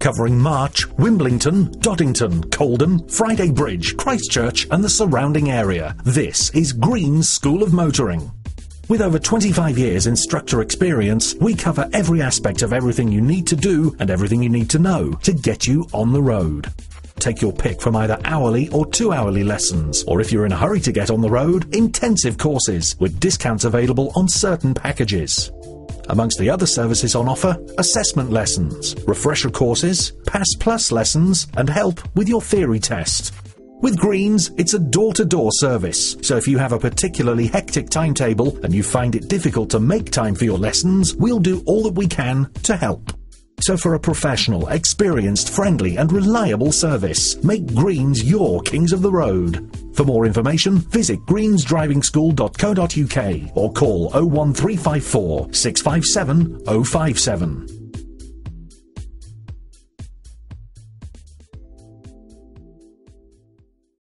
covering March, Wimbledon, Doddington, Coldham, Friday Bridge, Christchurch and the surrounding area. This is Green's School of Motoring. With over 25 years instructor experience, we cover every aspect of everything you need to do and everything you need to know to get you on the road. Take your pick from either hourly or 2-hourly lessons, or if you're in a hurry to get on the road, intensive courses with discounts available on certain packages. Amongst the other services on offer, assessment lessons, refresher courses, Pass Plus lessons, and help with your theory test. With Greens, it's a door-to-door service, so if you have a particularly hectic timetable and you find it difficult to make time for your lessons, we'll do all that we can to help. So for a professional, experienced, friendly and reliable service, make Greens your kings of the road. For more information, visit greensdrivingschool.co.uk or call 01354 657 057.